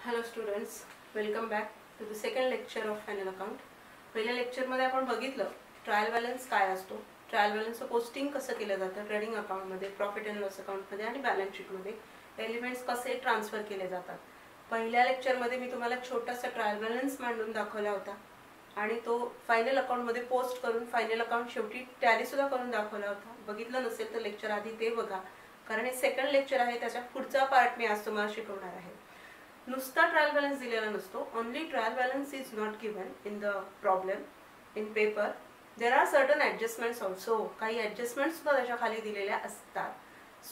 Hello students, welcome back to the second lecture of final account. पहिल्या लेक्चरमध्ये आपण बघितलं ट्रायल बॅलन्स काय असतो, ट्रायल बॅलन्सचं पोस्टिंग कसं केलं जातं ट्रेडिंग अकाउंटमध्ये, प्रॉफिट अँड लॉस अकाउंटमध्ये आणि बॅलन्स शीटमध्ये, एलिमेंट्स कसे ट्रान्सफर केले जातात. पहिल्या लेक्चरमध्ये मी तुम्हाला छोटासा ट्रायल बॅलन्स मांडून दाखवला होता आणि तो फायनल अकाउंटमध्ये पोस्ट करून फायनल अकाउंट शेवटी टॅली सुद्धा करून दाखवला होता. बघितलं नसेल तर लेक्चर आधी ते बघा, कारण हे सेकंड लेक्चर आहे, त्याच्या पुढचा पार्ट मी आज तुम्हाला शिकवणार आहे. नुसता ट्रायल बॅलन्स दिलेला नसतो. Only trial balance is not given in the problem in paper. There are certain adjustments also. काही ॲडजस्टमेंट्स सुद्धा त्याच्या खाली दिलेल्या असतात.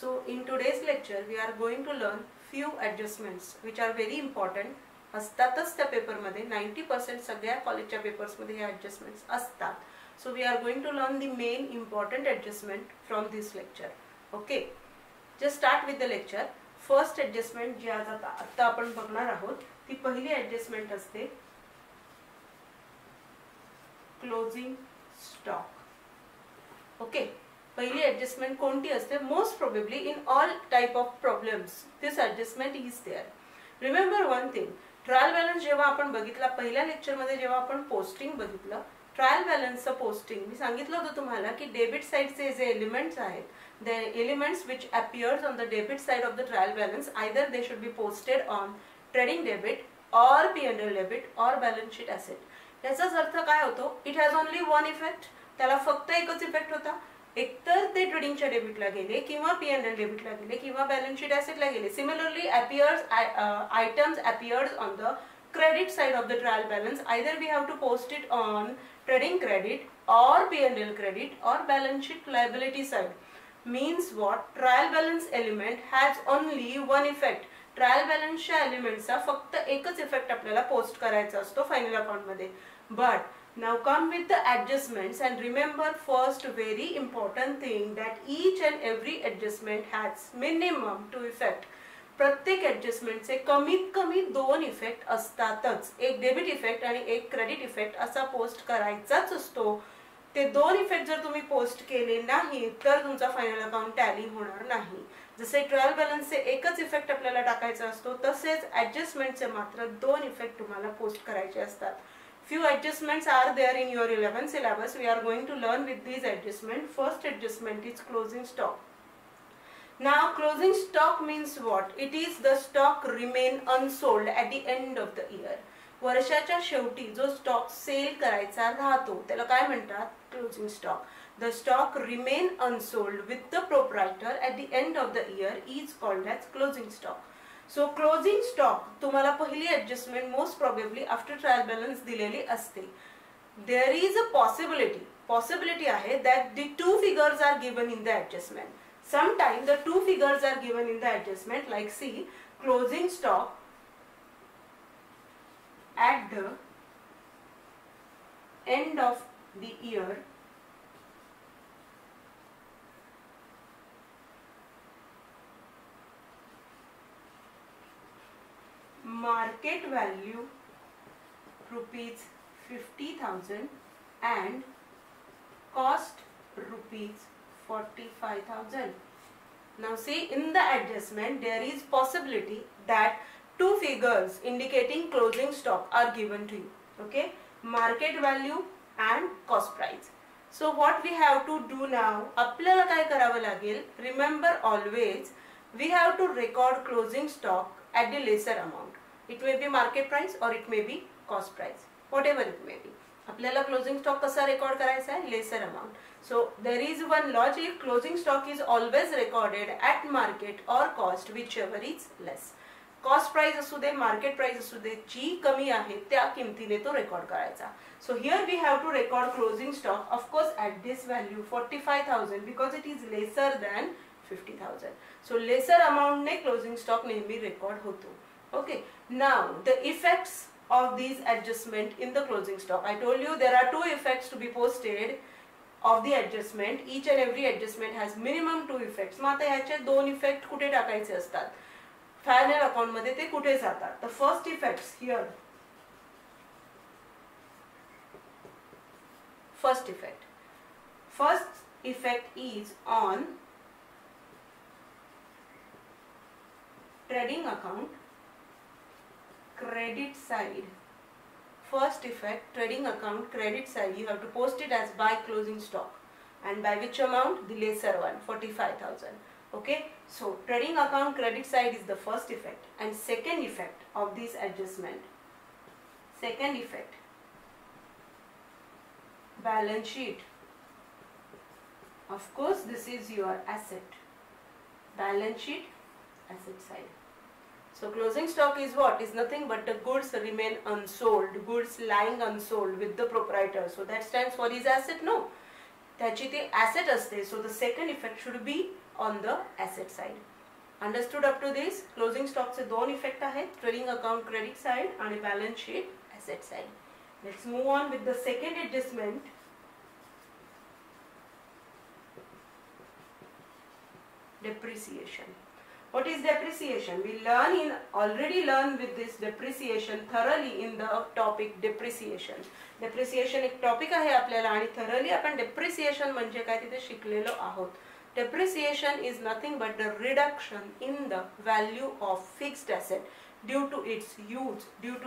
So in today's lecture we are going to learn few adjustments which are very important. असतातच त्या पेपरमध्ये. 90% सगळ्या कॉलेजच्या पेपर्समध्ये हे ॲडजस्टमेंट्स असतात. So we are going to learn the main important adjustment from this lecture. Okay, just start with the lecture. First adjustment जी आज आता आपण बघणार आहोत ती पहिली ॲडजस्टमेंट असते क्लोजिंग स्टॉक. ओके, पहिली ॲडजस्टमेंट कोणती असते? Most probably in all type of problems this adjustment is there. Remember one thing, trial balance जेव्हा आपण बघितला पहिल्या लेक्चरमध्ये, जेव्हा आपण पोस्टिंग बघितलं ट्रायल बॅलन्सचं पोस्टिंग, मी सांगितलं होतं तुम्हाला की डेबिट साईडचे जे एलिमेंट्स आहेत, the elements which appears on the debit side of the trial balance, either they should be posted on trading debit or P&L debit or balance sheet asset. याचाच अर्थ काय होतो? It has only one effect. त्याला फक्त एकच effect होता. एकतर ते ट्रेडिंगच्या डेबिटला गेले किंवा P&L डेबिटला गेले किंवा बॅलन्स शीट ॲसेटला गेले. Similarly items appears on the credit side of the trial balance, either we have to post it on trading credit or P&L credit or balance sheet liability side. Means what? Trial balance element has only one effect. Trial बॅलन्सच्या एलिमेंट्सचा फक्त एकच effect आपल्याला post करायचा असतो final account मध्ये. But now come with the adjustments and remember first very important thing that each and every adjustment has minimum 2 effect. प्रत्येक ॲडजस्टमेंटचे कमीत कमी 2 इफेक्ट असतातच. एक डेबिट इफेक्ट आणि एक क्रेडिट इफेक्ट असा पोस्ट करायचाच असतो. ते 2 इफेक्ट जर तुम्ही पोस्ट केले नाही तर तुमचा फायनल अकाउंट टॅली होणार नाही. जसे ट्रायल बॅलन्सचे एकच इफेक्ट आपल्याला टाकायचा असतो, तसेच ॲडजस्टमेंटचे मात्र 2 इफेक्ट तुम्हाला पोस्ट करायचे असतात. Few adjustments are there in your 11 syllabus. We are going to learn with these adjustment. First adjustment is closing stock. Now closing stock means what? It is the stock remain unsold at the end of the year. वर्षाच्या शेवटी जो stock sale करायचा राहतो त्याला काय म्हणतात? Closing stock. The stock remain unsold with the proprietor at the end of the year is called as closing stock. So closing stock तुम्हाला पहिली adjustment most probably after trial balance दिलेली असते. There is a possibility आहे that the 2 figures are given in the adjustment. Sometimes the 2 figures are given in the adjustment, like see closing stock at the end of the year market value rupees 50,000 and cost rupees 45,000. Now see, in the adjustment there is possibility that 2 figures indicating closing stock are given to you. Okay, market value and cost price. So what we have to do now, आपल्याला काय करावं लागेल? Remember always we have to record closing stock at the lesser amount. It may be market price or it may be cost price, whatever it may be. आपल्याला closing stock कसा record करायचा आहे? Lesser amount. So there is one logic. Closing stock is always recorded at market or cost which ever is less. Cost price असू दे, market price असू दे, जी कमी आहे त्या किमतीने तो रेकॉर्ड करायचा. So here we have to record closing stock of course at this value 45,000 because it is lesser than 50,000. So lesser अमाउंटने closing stock नेहमी रेकॉर्ड होतो. Okay, now the effects of these adjustment in the closing stock. I told you there are 2 effects to be posted of the adjustment. Each and every adjustment has minimum 2 effects. मग आता ह्याचे 2 effect कुठे टाकायचे असतात? Final account मध्ये ते कुठे जातात? The first effects here. First effect is on trading account credit side. First effect, trading account credit side, you have to post it as by closing stock, and by which amount? The lesser one, 45,000. Okay, so trading account credit side is the first effect. And second effect of this adjustment, second effect, balance sheet. Of course, this is your asset, balance sheet, asset side. So closing stock is what? Is nothing but the goods remain unsold, goods lying unsold with the proprietor. So that stands for his asset? No, त्याची ते asset असते. So the second effect should be on the asset side. Understood up to this? Closing stock चे दोन effect आहेत, trading account credit side आणि balance sheet asset side. Let's move on with the second adjustment. Depreciation. What is depreciation? We already learn with this depreciation thoroughly in the topic depreciation. Depreciation एक topic आहे आपल्याला आणि thoroughly आपण depreciation म्हणजे काय तिथे शिकलेलो आहोत. Depreciation is nothing but the reduction in the value of fixed asset due to its use, due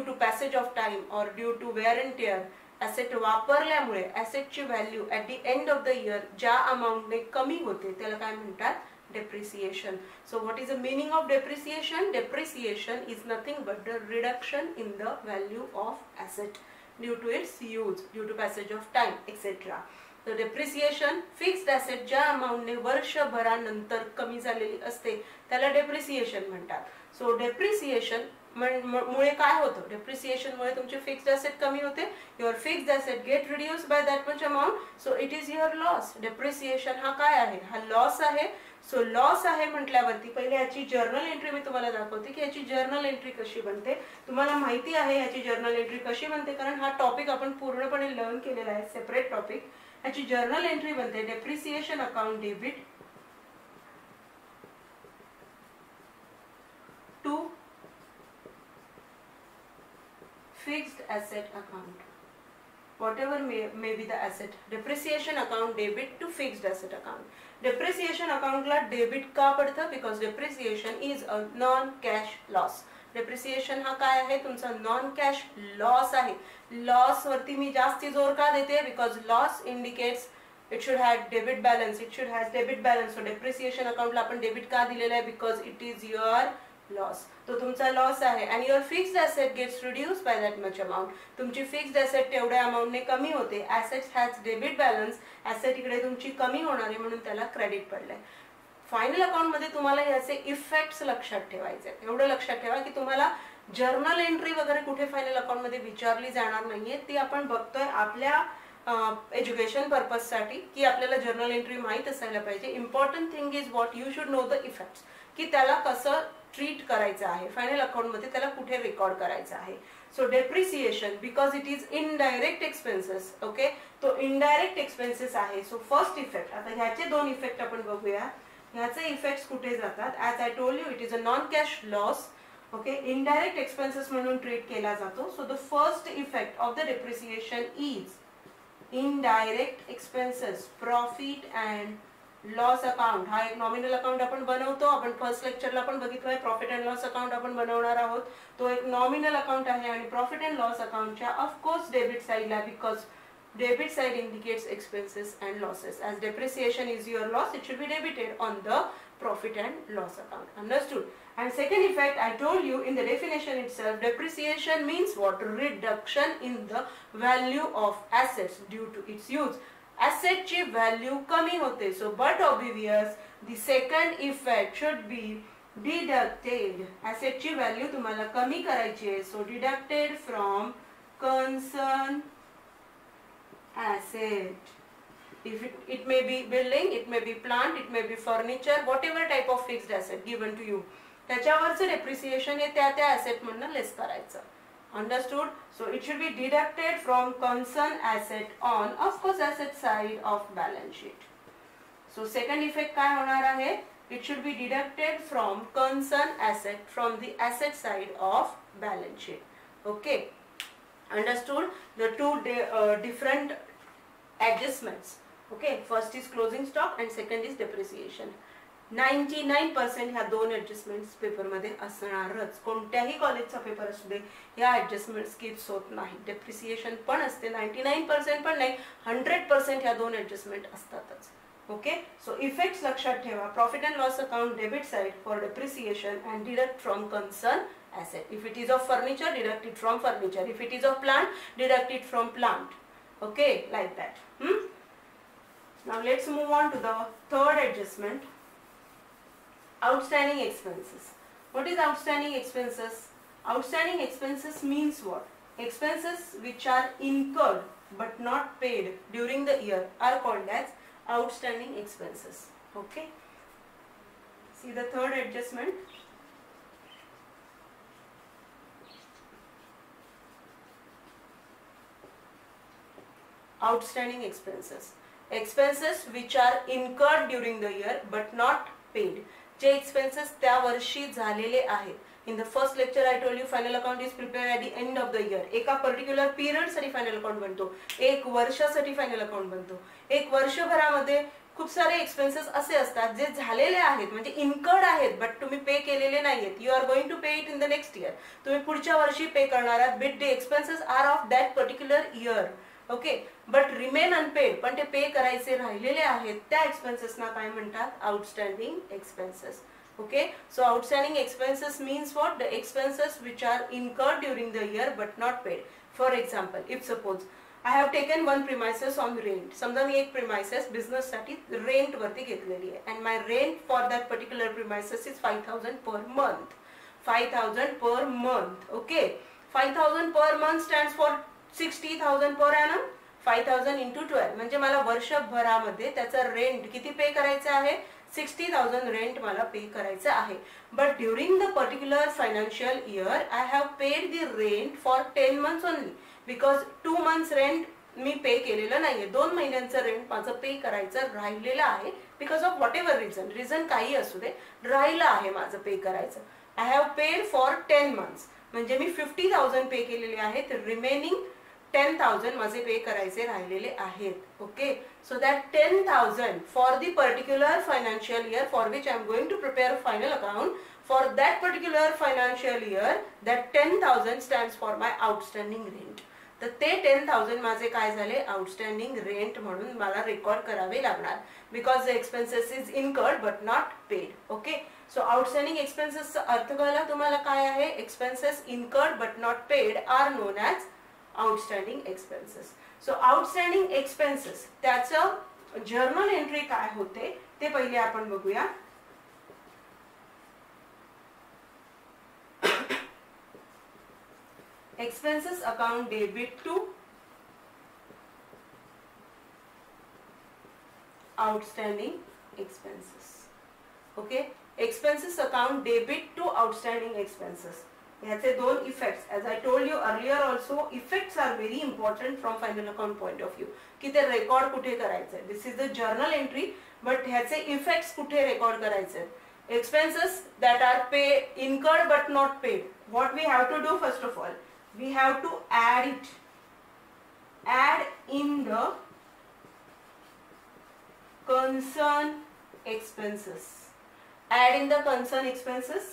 to passage of time or due to wear and tear. Asset वापरल्यामुळे asset ची value at the end of the year ज्या amount ने कमी होते त्याला काय म्हणतात? Depreciation. So what is the meaning of depreciation? Depreciation is nothing but the reduction in the value of asset due to its use, due to passage of time, etc. So depreciation, fixed asset ज्या amount ने वर्षभरानंतर कमी झालेली असते त्याला depreciation म्हणतात. So depreciation मुळे काय होतं? डेप्रिसिएशन मुळे तुमचे फिक्स्ड ॲसेट कमी होते. Your fixed asset get reduced by that much amount, so it is your loss. Depreciation हा काय आहे? हा लॉस आहे. सो लॉस आहे म्हटल्यावरती पहिले याची जर्नल एंट्री मी तुम्हाला दाखवते की याची जर्नल एंट्री कशी बनते. तुम्हाला माहिती आहे याची जर्नल एंट्री कशी बनते कारण हा टॉपिक आपण पूर्णपणे लर्न केलेला आहे, सेपरेट टॉपिक. याची जर्नल एंट्री बनते depreciation account debit to fixed asset account, whatever may be the asset. Depreciation account debit to fixed asset account. Depreciation account ला debit का पडतं? Because depreciation is a non-cash loss. Depreciation हा काय आहे? तुमचा non-cash loss आहे. Loss वरती मी जास्ती जोर का देते? Because loss indicates it should have debit balance. It should have debit balance. So depreciation account ला आपण debit का दिलेला आहे? Because it is your loss. तो तुमचा लॉस आहे आणि your fixed asset gets reduced by that much amount. तुमची फिक्स्ड ॲसेट तेवढ्या अमाउंटने कमी होते. Assets has debit balance, asset इकडे तुमची कमी होणार आहे म्हणून त्याला क्रेडिट पडलंय. फायनल अकाउंट मध्ये तुम्हाला याचे इफेक्ट्स लक्षात ठेवायचे. एवढं लक्षात ठेवा की तुम्हाला जर्नल एंट्री वगैरे कुठे फायनल अकाउंट मध्ये विचारली जाणार नाहीये. ती आपण बघतोय आपल्या एज्युकेशन पर्पज साठी की आपल्याला जर्नल एंट्री माहित असायला पाहिजे. Important thing is what you should know the effects, की त्याला कसं ट्रीट करायचं आहे, फायनल अकाउंट मध्ये त्याला कुठे रेकॉर्ड करायचं आहे. So depreciation because it is indirect expenses. Okay, तो इनडायरेक्ट एक्सपेन्सेस आहे. सो फर्स्ट इफेक्ट, आता ह्याचे दोन इफेक्ट आपण बघूया. ह्याचे इफेक्ट्स कुठे जातात? As I told you it is a non cash loss. Okay, indirect expenses म्हणून ट्रीट केला जातो. So the first effect of the depreciation is indirect expenses, profit and loss account. हा एक नॉमिनल अकाउंट आपण बनवतो. आपण फर्स्ट लेक्चरला पण बघितलंय प्रॉफिट अँड लॉस अकाउंट आपण बनवणार आहोत. तो एक नॉमिनल अकाउंट आहे आणि प्रॉफिट अँड लॉस अकाउंटच्या ऑफकोर्स डेबिट साइडला, because debit side indicates expenses and losses. As depreciation is your loss, it should be debited on the profit and loss account. Understood? And second effect, I told you in the definition itself, depreciation means what? Reduction in the value of assets due to its use. Asset ची value कमी होते. So but obvious, the second effect should be deducted. Asset ची value तुम्हाला कमी करायची आहे. So deducted from concern asset. If it may be building, it may be plant, it may be furniture, whatever type of fixed asset given to you. त्याच्यावरचं depreciation हे त्या asset मधनं लेस करायचं. Understood? So it should be deducted from concern asset on, of course, asset side of balance sheet. So second effect काय होणार आहे? It should be deducted from concern asset from the asset side of balance sheet. Okay? Understood? The two different adjustments. Okay, first is closing stock and second is depreciation. 99% ह्या दोन ऍडजस्टमेंट्स पेपरमध्ये असणारच. कोणत्याही कॉलेजचा paper असू दे, या ऍडजस्टमेंट स्किप्स होत नाही. डेप्रिसिएशन पण असते, 99% पण नाही, 100% ह्या दोन ऍडजस्टमेंट असतातच. ओके, सो इफेक्ट्स लक्षात ठेवा. Profit and loss account debit side for depreciation and deduct from concern asset. If it is of furniture, deduct it from furniture. If it is of plant, deduct it from plant. Okay, like that. Now let's move on to the third adjustment. Outstanding expenses. What is outstanding expenses? Outstanding expenses means what? Expenses which are incurred but not paid during the year are called as outstanding expenses. Okay. See the third adjustment. Outstanding expenses. Expenses which are incurred during the year but not paid. जे expenses त्या वर्षी झालेले आहेत. In the first lecture I told you final account is prepared at the end of the year. एका particular period साठी final account बनतो, एक वर्षासाठी final account बनतो. एक वर्षभरामध्ये खूप सारे expenses असे असतात जे झालेले आहेत, म्हणजे incurred आहेत but तुम्ही पे केलेले नाहीत. You are going to pay it in the next year. तुम्ही पुढच्या वर्षी पे करणार आहात, but the expenses are of that particular year. Okay, but remain unpaid, पण ते पे करायचे राहिलेले आहेत, त्या एक्सपेन्सेसना काय म्हणतात? Outstanding expenses. Okay, so outstanding expenses means what? The expenses which R incurred during the year but not paid. For example, if suppose I have taken one premises on rent. समजा मी एक प्रिमायसेस बिझनेससाठी rent वरती घेतलेली आहे, and my rent for that particular premises is 5000 per month. 5000 per month. Okay, 5000 per month stands for 60,000 per annum. 5,000 into 12 म्हणजे मला वर्षभरामध्ये त्याचा rent किती पे करायचं आहे? 60,000 रेंट मला पे करायचं आहे. But during the particular financial year I have paid the rent for 10 months only, because 2 months rent मी पे केलेलं नाहीये. 2 महिन्यांचं रेंट माझं पे करायचं राहिलेलं आहे, because of what ever reason काही असू दे, राहिलं आहे माझं पे करायचं. I have paid for 10 months म्हणजे मी 50,000 पे केलेले आहेत, रिमेनिंग 10,000 माझे पे करायचे राहिलेले आहेत. Okay, so that 10,000 for the particular financial year for which I am going to prepare final account for that particular financial year, that 10,000 stands for my outstanding rent. तर ते 10,000 माझे काय झाले? आउटस्टँडिंग रेंट म्हणून मला रेकॉर्ड करावे लागणार, because the expenses is incurred but not paid. Okay, so outstanding एक्सपेन्सेसचा अर्थ कळला तुम्हाला काय आहे? Expenses incurred but not paid are known as outstanding expenses. So outstanding expenses त्याचं जर्नल एंट्री काय होते ते पहिले आपण बघूया. Expenses account debit to outstanding expenses. Okay, expenses account debit to outstanding expenses. ह्याचे दोन effects, as I told you earlier also, effects are very important from final account point of view, की ते रेकॉर्ड कुठे करायचंय. This is the journal entry, but ह्याचे effects कुठे record करायचे? Expenses that are pay incurred but not paid. What we have to do? First of all we have to add it, add in the concern expenses, add in the concern expenses.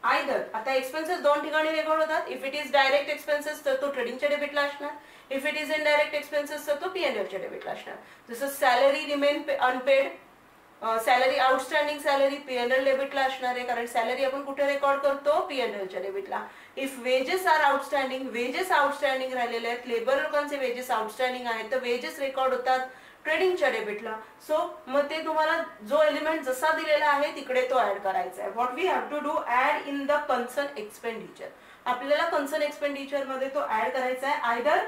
either आता expenses दोन ठिकाणी record होतात. if it is direct expenses तर तो ट्रेडिंगच्या डेबिटला असणार, if it is indirect expenses तर तो P&L च्या डेबिटला असणार. जसं salary remain unpaid, salary outstanding salary P&L डेबिटला असणार आहे, कारण सॅलरी आपण कुठे रेकॉर्ड करतो? P&L च्या डेबिटला. If wages are outstanding, wages outstanding राहिलेले आहेत, लेबर लोकांचे वेजेस आउटस्टँडिंग आहेत, तर वेजेस रेकॉर्ड होतात ट्रेडिंगच्या डेबिटला. सो मग ते तुम्हाला जो एलिमेंट जसा दिलेला आहे तिकडे तो ऍड करायचा आहे. What we have to do? Add in the concern expenditure. आपल्याला कन्सर्न एक्सपेंडिचर मध्ये तो ऍड करायचा आहे. आयदर,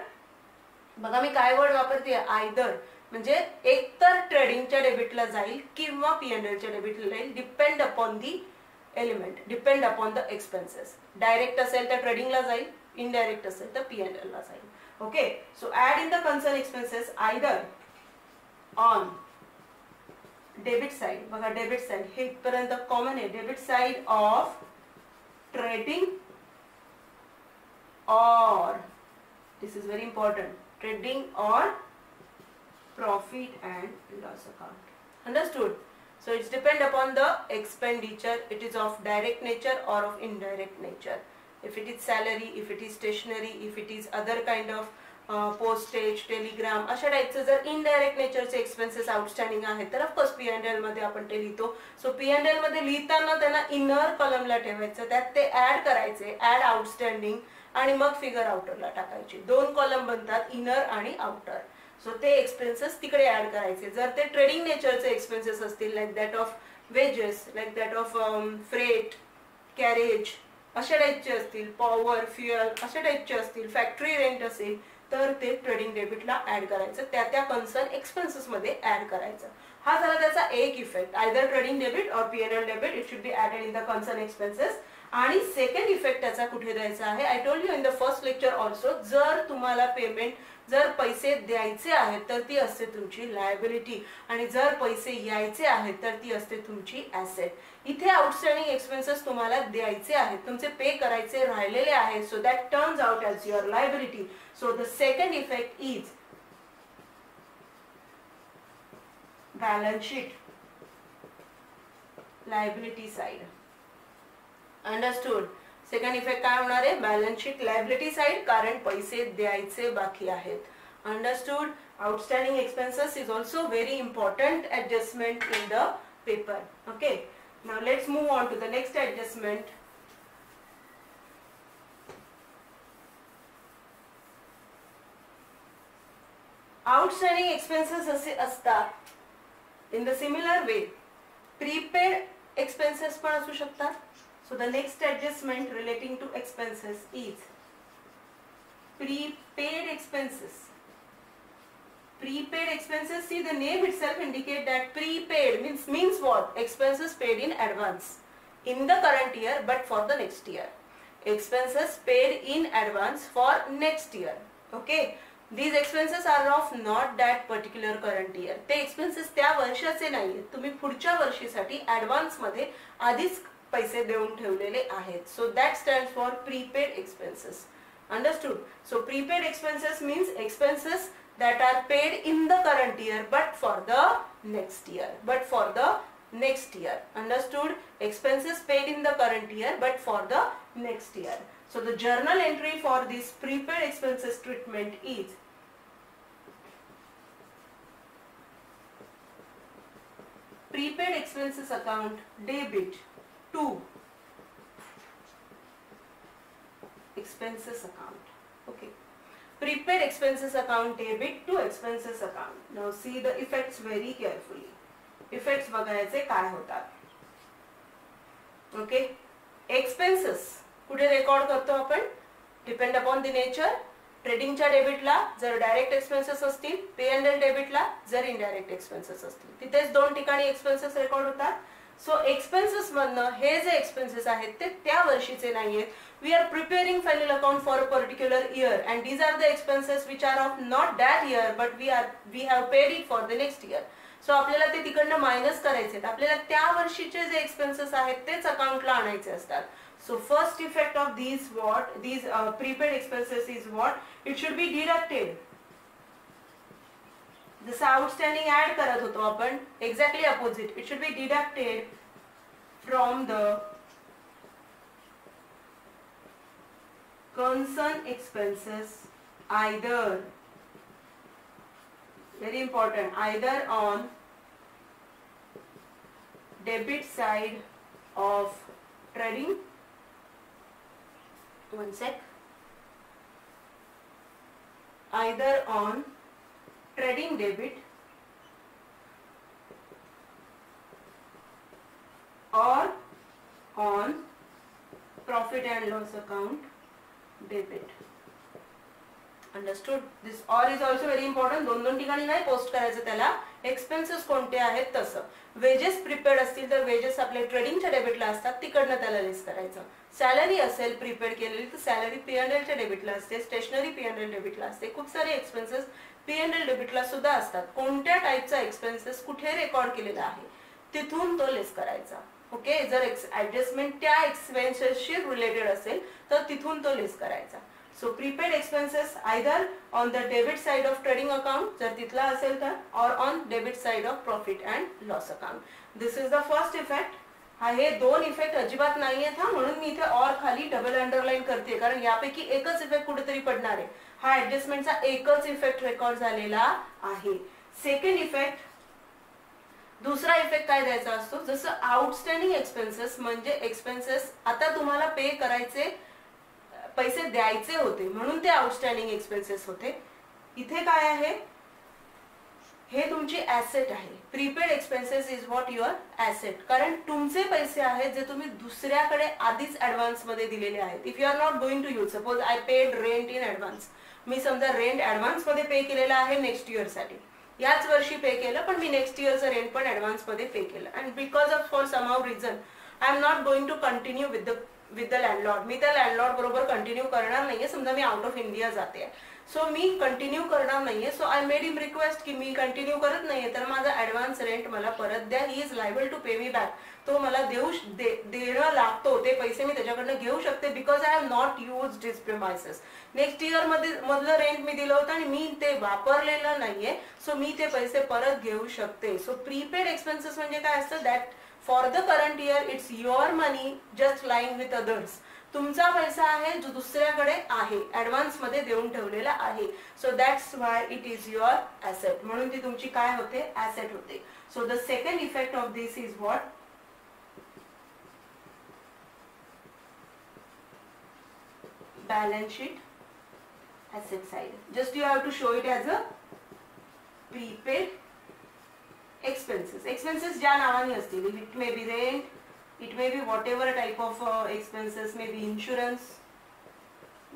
बघा मी काय वर्ड वापरते, आयदर म्हणजे एकतर ट्रेडिंगच्या डेबिटला जाईल किंवा P&L च्या डेबिटला जाईल, depend upon the element, depend upon the expenses. Direct असेल तर ट्रेडिंगला जाईल, इनडायरेक्ट असेल तर P&L ला जाईल. Okay, so add in the concern expenses either on debit side. बघा डेबिट साइड हे इथपर्यंत कॉमन आहे. डेबिट साइड ऑफ ट्रेडिंग और, this is very important, trading और profit and loss account. Understood? So it's depend upon the expenditure. It is of direct nature or of indirect nature. If it is salary, if it is stationery, if it is other kind of postage Telegram अशा टाईपचे जर indirect नेचरचे expenses outstanding आहेत तर of course P&L मध्ये आपण ते लिहितो. So P&L मध्ये लिहिताना त्यांना इनर कॉलमला ठेवायचं, त्यात ते ऍड करायचे, ऍड आउटस्टँडिंग, आणि मग फिगर आउटरला टाकायचे. दोन कॉलम बनतात, इनर आणि आउटर. सो ते एक्सपेन्सेस तिकडे ऍड करायचे. जर ते ट्रेडिंग नेचरचे एक्सपेन्सेस असतील like that of wedges, like that of freight, carriage अशा टाईपचे असतील, पॉवर, फ्युएल अशा टाईपचे असतील, फॅक्टरी रेंट असेल तर ते ट्रेडिंग डेबिटला ऍड करायचं, त्या कन्सर्न एक्सपेन्सेस मध्ये ऍड करायचं. हा झाला त्याचा एक इफेक्ट, आयदर ट्रेडिंग डेबिट और P&L debit it should be added in the concern expenses. आणि सेकंड इफेक्ट त्याचा कुठे द्यायचा आहे, I told you in the first lecture also, जर तुम्हाला पेमेंट, जर पैसे द्यायचे आहेत तर ती असते तुमची लायबिलिटी, आणि जर पैसे यायचे आहेत तर ती असते तुमची ऍसेट. इथे आउटस्टँडिंग एक्सपेन्सेस तुम्हाला द्यायचे आहेत, तुमचे पे करायचे राहिलेले आहेत, so that turns out as your liability. So the second effect is balance sheet liability side. Understood. Second effect काय होणार आहे, बॅलन्स शीट लायबिलिटी साइड, कारण पैसे द्यायचे बाकी आहेत. Understood. Outstanding expenses is also very important adjustment in the paper. Okay, now let's move on to the next adjustment. Outstanding expenses असे असतात in the similar way prepaid expenses पण असू शकतात. So the next adjustment relating to expenses is prepaid expenses. Prepaid expenses, see the name itself indicate that prepaid means what? Expenses paid in advance in the current year but for the next year. Expenses paid in advance for next year. Okay. These expenses are of not that particular current year. ते expenses त्या वर्षाचे नाहीये, तुम्ही पुढच्या वर्षीसाठी advance मध्ये आधीच पैसे देऊन ठेवलेले आहेत. So that stands for prepaid expenses. Understood. So prepaid expenses means expenses that are paid in the current year but for the next year. Understood. Expenses paid in the current year but for the next year. So the journal entry for this prepaid expenses treatment is prepaid expenses account debit to expenses account. Okay, prepaid expenses account debit to expenses account. Now see the effects very carefully. Effects बघायचे काय होतात. Okay, expenses कुठे record करतो आपण, depend upon the nature. ट्रेडिंगच्या डेबिटला जर direct expenses असतील, P&L डेबिटला जर इनडायरेक्ट एक्सपेन्सेस असतील, तिथेच दोन ठिकाणी एक्सपेन्सेस रेकॉर्ड होतात. सो एक्सपेन्सेस मधनं हे जे एक्सपेन्सेस आहेत ते त्या वर्षीचे नाहीयेत. We are preparing final account for a particular year and these are the expenses which are of not that year but we have paid it for the next year. So आपल्याला ते तिकडनं minus करायचे, आपल्याला त्या वर्षीचे जे expenses आहेत तेच अकाउंटला आणायचे असतात. So first effect of these prepaid expenses is what? It should be deducted. जसं आउटस्टँडिंग ऍड करत होतो आपण, exactly opposite. It should be deducted from the concern expenses either, very important, either on debit side of trading, one sec, either on trading debit or on profit and loss account debit. Understood? This or is also very important. दोन ठिकाणी नाही post करायचं त्याला. Expenses कोणते आहेत तसं. Wedges prepaid असतील तर वेजेस आपले ट्रेडिंगच्या डेबिटला असतात, तिकडनं त्याला लेस करायचं. सॅलरी असेल प्रीपेड केलेली तर सॅलरी P&Lच्या डेबिटला असते, स्टेशनरी P&L डेबिटला असते. खूप सारे एक्सपेन्सेस P&L डेबिटला सुद्धा असतात. कोणत्या टाईपचा एक्सपेन्सेस कुठे रेकॉर्ड केलेला आहे तिथून तो लेस करायचा. ओके, जर ऍडजस्टमेंट त्या एक्सपेन्सेसशी रिलेटेड असेल तर तिथून तो लेस करायचा. So prepaid expenses either on the debit side of trading account जर तिथला असेल तर, और on debit side of profit and loss account. This is the first effect. हा हे दोन इफेक्ट अजिबात नाही आहेत हा, म्हणून मी इथे और खाली डबल अंडरलाईन करते, कारण यापैकी एकच इफेक्ट कुठेतरी पडणार आहे. हा ऍडजस्टमेंटचा एकच इफेक्ट रेकॉर्ड झालेला आहे. सेकंड इफेक्ट, दुसरा इफेक्ट काय द्यायचा असतो, जसं आउटस्टँडिंग एक्सपेन्सेस म्हणजे एक्सपेन्सेस आता तुम्हाला पे करायचे, पैसे द्यायचे होते म्हणून ते आउटस्टँडिंग एक्सपेन्सेस होते. इथे काय आहे, हे तुमची ऍसेट आहे. Prepaid expenses is what your asset, कारण तुमचे पैसे आहेत जे तुम्ही दुसऱ्याकडे आधीच ऍडव्हान्स मध्ये दिलेले आहेत. If you are not going to use, suppose I paid rent in advance, मी समजा रेंट ऍडव्हान्स मध्ये पे केलेला आहे नेक्स्ट इयर साठी, याच वर्षी पे केलं पण मी नेक्स्ट इयरचं रेंट पण ऍडव्हान्स मध्ये पे केलं, and because of for somehow reason I am not going to continue with the landlord, मी त्या लँडलॉर्ड बरोबर कंटिन्यू करणार नाहीये. समजा मी आउट ऑफ इंडिया जाते, सो मी कंटिन्यू करणार नाहीये, so I made him request की मी कंटिन्यू करत नाहीये, तर माझा ऍडव्हान्स रेंट मला परत द्या. He is liable to pay me back, तो मला देणं लागतो, ते पैसे मी त्याच्याकडनं घेऊ शकते, because I have not use this premises. Next year मधलं रेंट मी दिलं होतं आणि मी ते वापरलेलं नाहीये, सो मी ते पैसे परत घेऊ शकते. सो प्रीपेड एक्सपेन्सेस म्हणजे काय असतं, that for the current year it's your money just lying with others, तुमचा पैसा आहे जो दुसऱ्याकडे आहे, ऍडव्हान्स मध्ये देऊन ठेवलेला आहे. So that's why it is your asset, म्हणून ती तुमची काय होते, ऍसेट होते. So the second effect of this is what, balance sheet asset side. Just you have to show it as a prepaid expenses. Expenses ज्या नावाने असतील, it may be rent, it may be whatever type of expenses, may be insurance,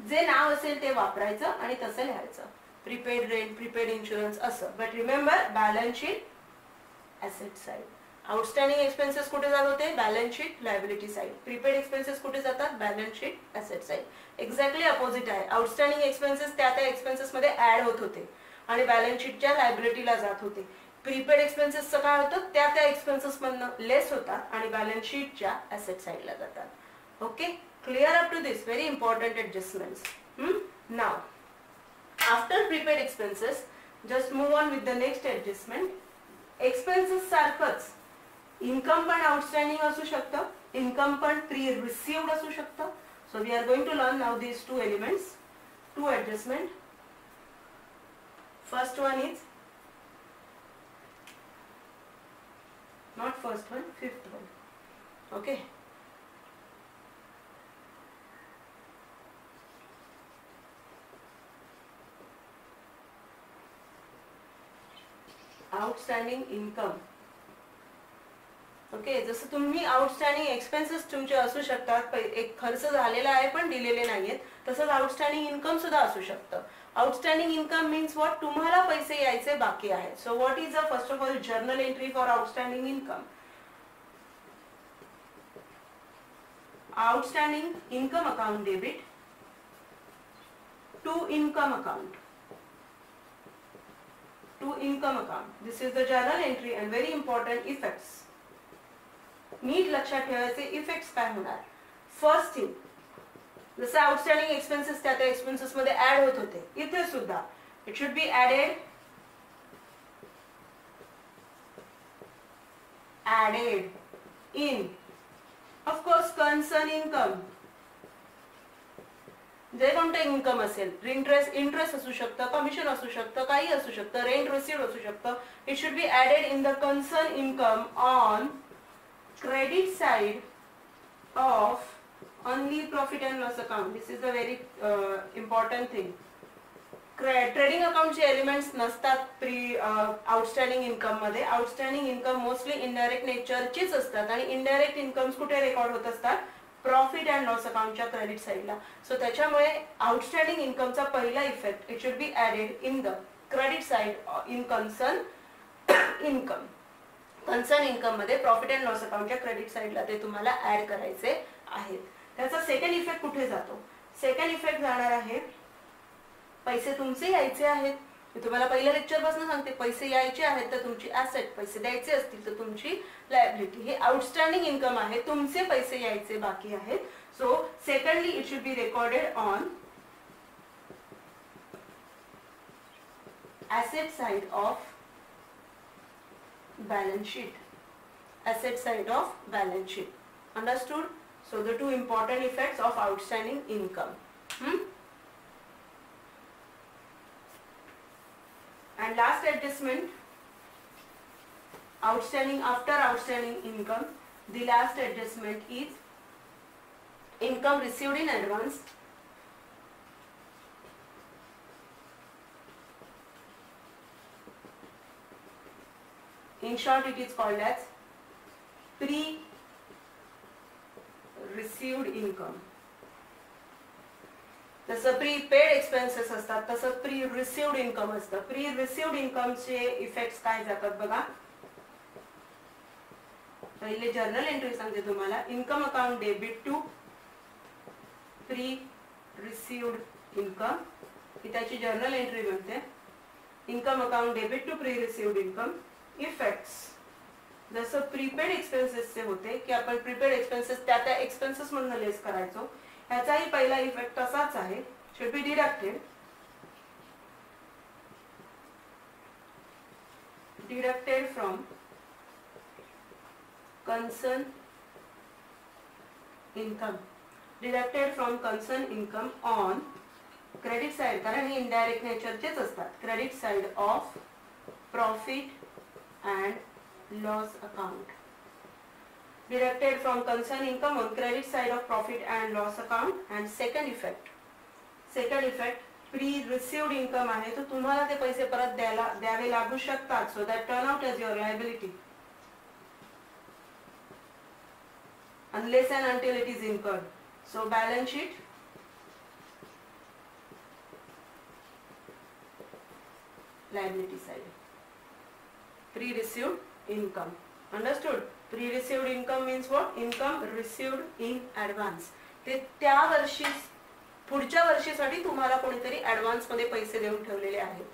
जे नाव असेल ते वापरायचं आणि तसं लिहायचं, प्रीपेड रेंट, प्रीपेड इन्शुरन्स असं. But remember, balance sheet asset side. Outstanding expenses कुठे जात होते, balance sheet liability side. Prepaid expenses कुठे जातात, balance sheet asset side. Exactly opposite आहे. आउटस्टँडिंग एक्सपेन्सेस त्या एक्सपेन्सेस मध्ये ऍड होत होते आणि बॅलन्स शीटच्या लायबिलिटीला जात होते. प्रीपेड एक्सपेन्सेसचं काय होतं, त्या एक्सपेन्सेस मधनं लेस होतात आणि बॅलन्स शीटच्या ऍसेट साइडला जातात. Okay, clear up to this? Very important adjustments. Now after prepaid expenses, just move on with the next adjustment. Expenses सारखंच इन्कम पण आउटस्टँडिंग असू शकतं, इन्कम पण प्री रिसिव्ड असू शकतं. So we are going to learn now these two elements, two adjustment. First one is, not first one, fifth one. Okay, outstanding income. Okay, जसं तुम्ही outstanding expenses तुमचे असू शकतात, एक खर्च झालेला आहे पण दिलेले नाहीयेत, तसंच आउटस्टँडिंग इन्कम सुद्धा असू शकतं. आउटस्टँडिंग इन्कम मीन्स व्हॉट, तुम्हाला पैसे यायचे बाकी आहेत. So what is the first of all journal entry for outstanding income. Outstanding income account debit to income account, to income account. This is the journal entry and very important effects. नीट लक्षात ठेवायचे effects काय होणार. First thing, जसं outstanding expenses त्या expenses मध्ये add होत होते, इथे सुद्धा it should be added in of course concern income. जे कोणतं इन्कम असेल, इंटरेस्ट असू शकतं, कमिशन असू शकतं, काही असू शकतं, रेंट रिसिव्ड असू शकतं, it should be added in the concern income on credit side of only profit and loss account. This is a very important thing. Trading अकाउंटचे एलिमेंट्स नसतात प्री आउटस्टँडिंग इन्कम मध्ये. आउटस्टँडिंग इन्कम मोस्टली इनडायरेक्ट नेचरचीच असतात आणि indirect incomes कुठे record होत असतात, profit and loss अकाउंटच्या credit साइडला. So त्याच्यामुळे आउटस्टँडिंग इन्कमचा पहिला effect, it should be added in the credit side in concern income. Concern income मध्ये प्रॉफिट अँड लॉस अकाउंटच्या क्रेडिट साइडला ते तुम्हाला ऍड करायचे आहेत. त्याचा सेकंड इफेक्ट कुठे जातो, सेकंड इफेक्ट जाणार आहे, पैसे तुमचे यायचे आहेत. मी तुम्हाला पहिल्या लेक्चर पासून सांगते, पैसे यायचे आहेत तर तुमची ऍसेट, पैसे द्यायचे असतील तर तुमची लायबिलिटी. हे आउटस्टँडिंग इन्कम आहे, तुमचे पैसे यायचे बाकी आहेत. So secondly it should be recorded on asset side of balance sheet. asset side of balance sheet. Understood? So the two important effects of outstanding income. And last adjustment, outstanding after outstanding income, the last adjustment is income received in advance. In short, it is called as pre-received income. जसं prepaid expenses असतात तसं pre received income असतं. Pre received इन्कमचे effects काय जातात बघा. पहिले journal entry सांगते तुम्हाला. Income account debit to pre received income, ही त्याची जर्नल एंट्री बनते. Income account debit to pre received income. Effects जसं प्रीपेड एक्सपेन्सेसचे होते की आपण प्रीपेड एक्सपेन्सेस त्या एक्सपेन्सेस मधून लेस करायचो, ह्याचाही पहिला इफेक्ट तसाच आहे. Should be deducted from concern income. Deducted from concern income on credit side, कारण हे इनडायरेक्ट नेचरचेच असतात. Credit side of profit and loss account. Deducted from concerned income on credit side of profit and loss account. And second effect pre-received income आहे, तो तुम्हाला ते पैसे परत द्यावे लागू शकतात. So that turn out as your liability unless and until it is incurred. So balance sheet liability side. Pre-received income. Understood? Pre-received income means what? Income received in advance. ते त्या वर्षी पुढच्या वर्षीसाठी तुम्हाला कोणीतरी ऍडव्हान्स मध्ये पैसे देऊन ठेवलेले आहेत.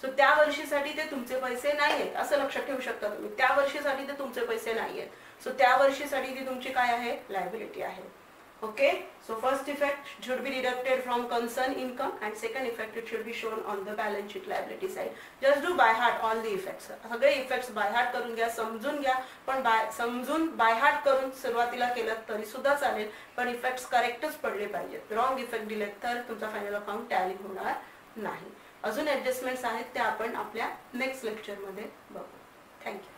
सो त्या वर्षीसाठी ते तुमचे पैसे नाही आहेत असं लक्षात ठेवू शकता तुम्ही. त्या वर्षीसाठी ते तुमचे पैसे नाही आहेत. सो त्या वर्षीसाठी ती तुमची काय आहे? लायबिलिटी आहे. Okay, so first effect should be deducted from concerned income and second effect it should be shown on the balance sheet liability side. Just do by heart all the effects. सगळे effects by heart करून घ्या, समजून घ्या. पण समजून by heart करून सुरुवातीला केलं तरी सुद्धा चालेल, पण इफेक्ट्स करेक्टच पडले पाहिजेत. रॉंग इफेक्ट दिले तर तुमचा फायनल अकाउंट टॅली होणार नाही. अजून ऍडजस्टमेंट्स आहेत त्या आपण आपल्या नेक्स्ट लेक्चर मध्ये बघू. थँक्यू.